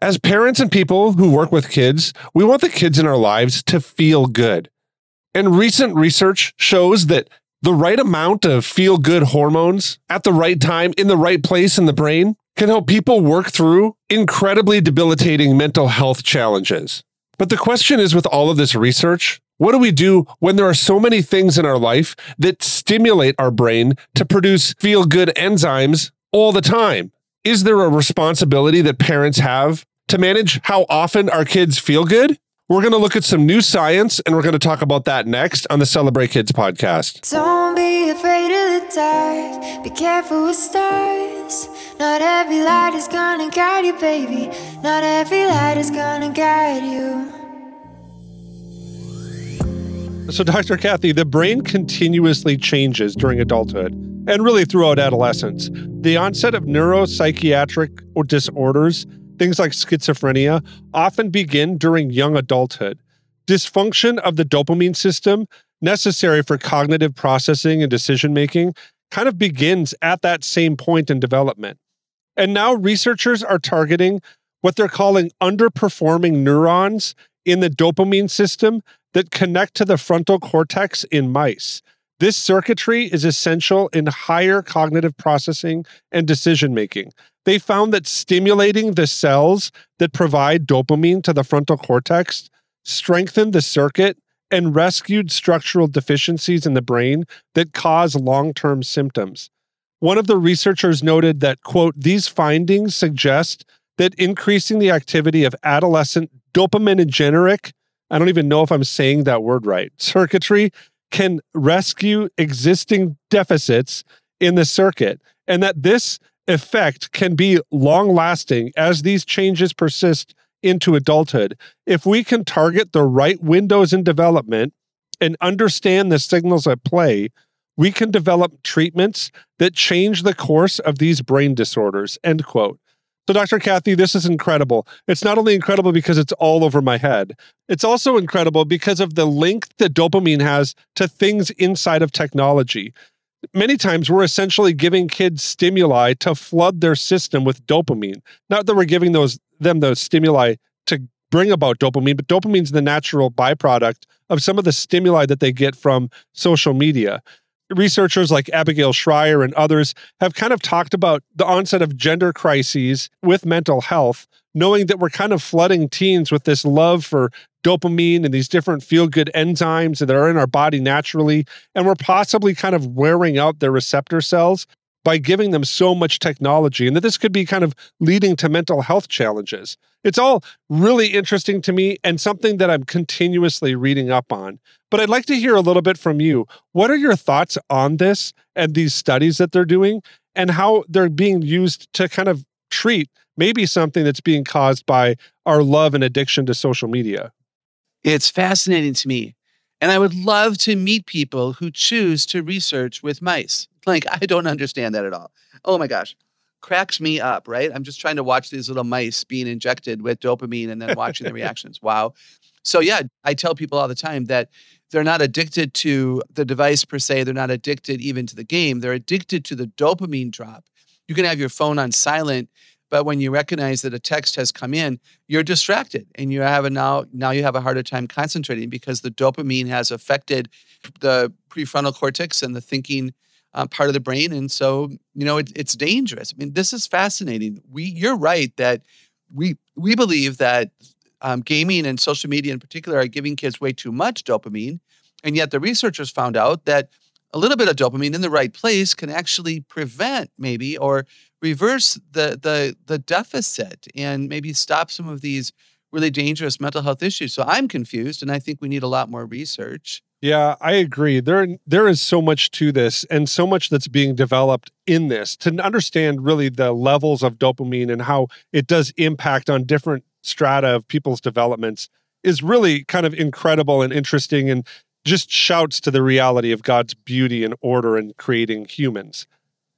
As parents and people who work with kids, we want the kids in our lives to feel good. And recent research shows that the right amount of feel-good hormones at the right time in the right place in the brain can help people work through incredibly debilitating mental health challenges. But the question is, with all of this research, what do we do when there are so many things in our life that stimulate our brain to produce feel-good enzymes all the time? Is there a responsibility that parents have to manage how often our kids feel good? We're going to look at some new science, and we're going to talk about that next on the Celebrate Kids podcast. Don't be afraid of the dark. Be careful with stars. Not every light is gonna guide you, baby. Not every light is gonna guide you. So, Dr. Kathy, the brain continuously changes during adulthood and really throughout adolescence. The onset of neuropsychiatric or disorders, things like schizophrenia, often begin during young adulthood. Dysfunction of the dopamine system, necessary for cognitive processing and decision-making, kind of begins at that same point in development. And now researchers are targeting what they're calling underperforming neurons in the dopamine system that connect to the frontal cortex in mice. This circuitry is essential in higher cognitive processing and decision-making. They found that stimulating the cells that provide dopamine to the frontal cortex strengthened the circuit and rescued structural deficiencies in the brain that cause long-term symptoms. One of the researchers noted that, quote, these findings suggest that increasing the activity of adolescent dopaminergic, I don't even know if I'm saying that word right, circuitry can rescue existing deficits in the circuit, and that this effect can be long-lasting as these changes persist into adulthood. If we can target the right windows in development and understand the signals at play, we can develop treatments that change the course of these brain disorders, end quote. So, Dr. Kathy, this is incredible. It's not only incredible because it's all over my head. It's also incredible because of the link that dopamine has to things inside of technology. Many times we're essentially giving kids stimuli to flood their system with dopamine. Not that we're giving them those stimuli to bring about dopamine, but dopamine's the natural byproduct of some of the stimuli that they get from social media. Researchers like Abigail Schreier and others have kind of talked about the onset of gender crises with mental health, knowing that we're kind of flooding teens with this love for dopamine and these different feel-good enzymes that are in our body naturally, and we're possibly kind of wearing out their receptor cells by giving them so much technology, and that this could be kind of leading to mental health challenges. It's all really interesting to me and something that I'm continuously reading up on. But I'd like to hear a little bit from you. What are your thoughts on this and these studies that they're doing and how they're being used to kind of treat maybe something that's being caused by our love and addiction to social media? It's fascinating to me. And I would love to meet people who choose to research with mice. Like, I don't understand that at all. Oh my gosh. Cracks me up, right? I'm just trying to watch these little mice being injected with dopamine and then watching the reactions. Wow. So yeah, I tell people all the time that they're not addicted to the device per se. They're not addicted even to the game. They're addicted to the dopamine drop. You can have your phone on silent, but when you recognize that a text has come in, you're distracted and you have now you have a harder time concentrating because the dopamine has affected the prefrontal cortex and the thinking part of the brain. And so, it's dangerous. I mean, this is fascinating. You're right that we believe that gaming and social media in particular are giving kids way too much dopamine. And yet the researchers found out that a little bit of dopamine in the right place can actually prevent maybe or reverse the deficit and maybe stop some of these really dangerous mental health issues. So I'm confused, and I think we need a lot more research. Yeah, I agree. There is so much to this and so much that's being developed in this to understand really the levels of dopamine and how it does impact on different strata of people's developments is really kind of incredible and interesting and just shouts to the reality of God's beauty and order in creating humans.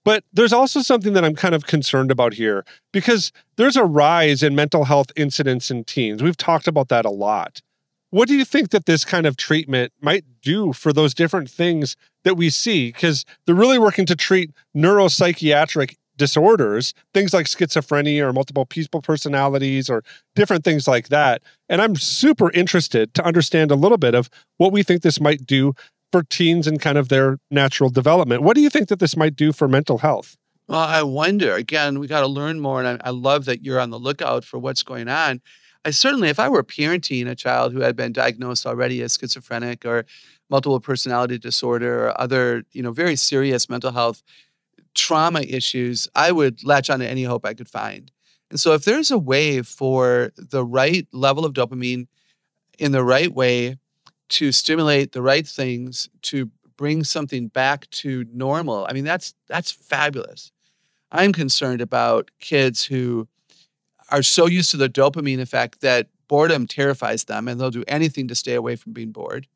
But there's also something that I'm kind of concerned about here because there's a rise in mental health incidents in teens. We've talked about that a lot. What do you think that this kind of treatment might do for those different things that we see? Because they're really working to treat neuropsychiatric disorders, things like schizophrenia or multiple people personalities or different things like that. And I'm super interested to understand a little bit of what we think this might do for teens and kind of their natural development. What do you think that this might do for mental health? Well, I wonder, again, we got to learn more. And I love that you're on the lookout for what's going on. I certainly, if I were parenting a child who had been diagnosed already as schizophrenic or multiple personality disorder or other, very serious mental health trauma issues, I would latch on to any hope I could find. And so if there's a way for the right level of dopamine in the right way to stimulate the right things, to bring something back to normal, I mean, that's fabulous. I'm concerned about kids who are so used to the dopamine effect that boredom terrifies them and they'll do anything to stay away from being bored,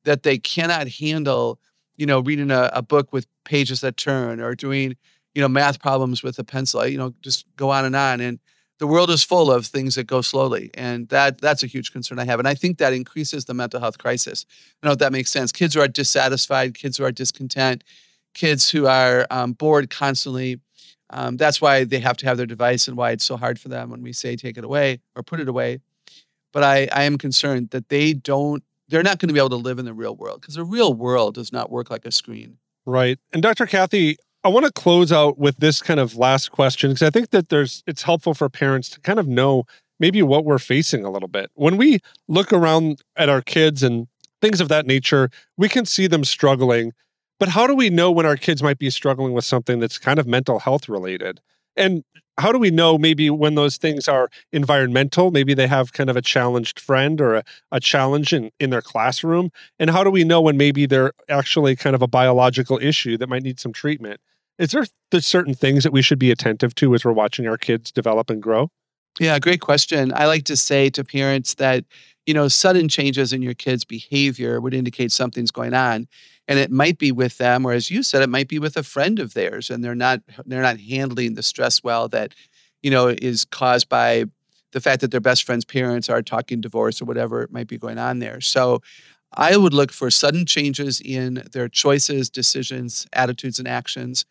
that they cannot handle, reading a book with pages that turn or doing, math problems with a pencil, just go on. And the world is full of things that go slowly. And that's a huge concern I have. And I think that increases the mental health crisis. I don't know if that makes sense. Kids who are dissatisfied, kids who are discontent, kids who are bored constantly. That's why they have to have their device and why it's so hard for them when we say take it away or put it away. But I am concerned that they're not going to be able to live in the real world because the real world does not work like a screen. Right. And Dr. Kathy, I want to close out with this kind of last question because I think that it's helpful for parents to kind of know maybe what we're facing a little bit. When we look around at our kids and things of that nature, we can see them struggling. But how do we know when our kids might be struggling with something that's kind of mental health related? And how do we know maybe when those things are environmental? Maybe they have kind of a challenged friend or a challenge in their classroom. And how do we know when maybe they're actually kind of a biological issue that might need some treatment? Is there certain things that we should be attentive to as we're watching our kids develop and grow? Yeah, great question. I like to say to parents that, sudden changes in your kid's behavior would indicate something's going on. And it might be with them, or as you said, it might be with a friend of theirs, and they're not handling the stress well that, is caused by the fact that their best friend's parents are talking divorce or whatever it might be going on there. So I would look for sudden changes in their choices, decisions, attitudes, and actions.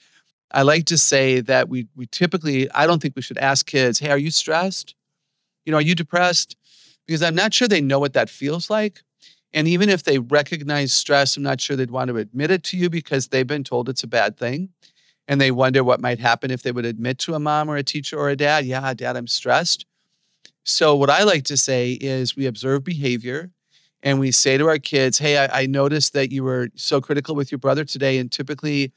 I like to say that we typically, I don't think we should ask kids, hey, are you stressed? Are you depressed? Because I'm not sure they know what that feels like. And even if they recognize stress, I'm not sure they'd want to admit it to you because they've been told it's a bad thing. And they wonder what might happen if they would admit to a mom or a teacher or a dad, yeah, Dad, I'm stressed. So what I like to say is we observe behavior and we say to our kids, hey, I noticed that you were so critical with your brother today. And typically,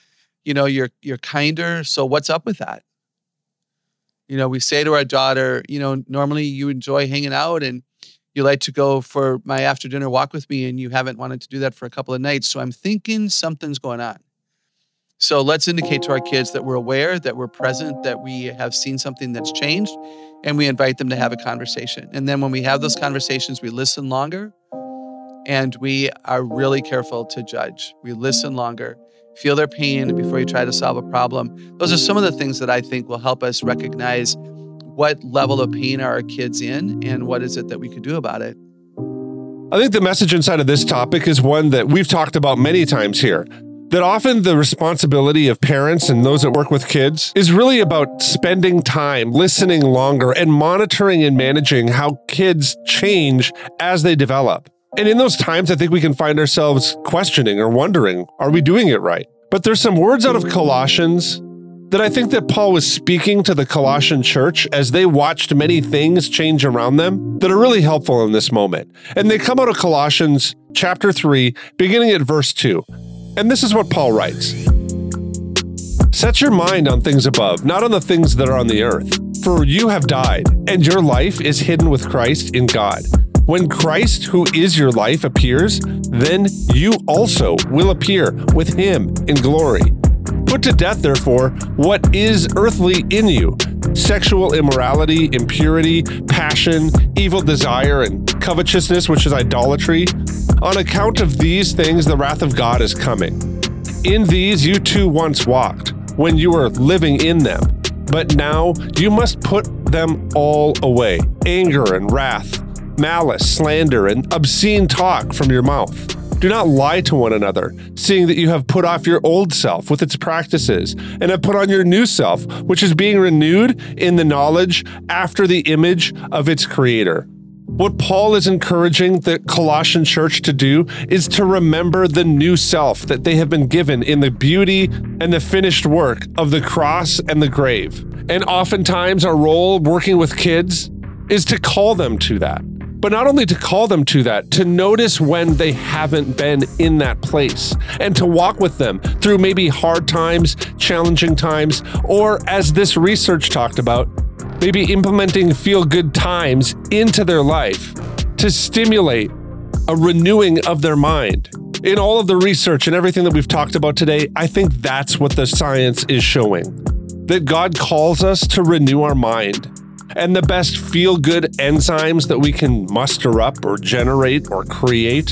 you're kinder. So what's up with that? We say to our daughter, normally you enjoy hanging out and you like to go for my after dinner walk with me and you haven't wanted to do that for a couple of nights. So I'm thinking something's going on. So let's indicate to our kids that we're aware, that we're present, that we have seen something that's changed, and we invite them to have a conversation. And then when we have those conversations, we listen longer and we are really careful to judge. We listen longer, feel their pain before you try to solve a problem. Those are some of the things that I think will help us recognize what level of pain are our kids in and what is it that we could do about it. I think the message inside of this topic is one that we've talked about many times here, that often the responsibility of parents and those that work with kids is really about spending time, listening longer, and monitoring and managing how kids change as they develop. And in those times, I think we can find ourselves questioning or wondering, are we doing it right? But there's some words out of Colossians that I think that Paul was speaking to the Colossian church as they watched many things change around them that are really helpful in this moment. And they come out of Colossians chapter 3, beginning at verse 2. And this is what Paul writes. Set your mind on things above, not on the things that are on the earth. For you have died, and your life is hidden with Christ in God. When Christ, who is your life, appears, then you also will appear with him in glory. Put to death, therefore, what is earthly in you: sexual immorality, impurity, passion, evil desire, and covetousness, which is idolatry. On account of these things, the wrath of God is coming. In these you too once walked, when you were living in them. But now you must put them all away: anger and wrath, malice, slander, and obscene talk from your mouth. Do not lie to one another, seeing that you have put off your old self with its practices, and have put on your new self, which is being renewed in the knowledge after the image of its creator. What Paul is encouraging the Colossian church to do is to remember the new self that they have been given in the beauty and the finished work of the cross and the grave. And oftentimes our role working with kids is to call them to that. But not only to call them to that, to notice when they haven't been in that place and to walk with them through maybe hard times, challenging times, or as this research talked about, maybe implementing feel-good times into their life to stimulate a renewing of their mind. In all of the research and everything that we've talked about today, I think that's what the science is showing, that God calls us to renew our mind. And the best feel-good enzymes that we can muster up or generate or create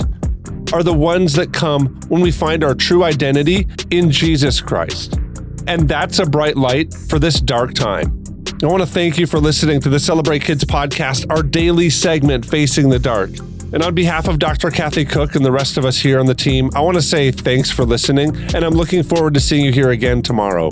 are the ones that come when we find our true identity in Jesus Christ. And that's a bright light for this dark time. I want to thank you for listening to the Celebrate Kids podcast, our daily segment, Facing the Dark. And on behalf of Dr. Kathy Cook and the rest of us here on the team, I want to say thanks for listening, and I'm looking forward to seeing you here again tomorrow.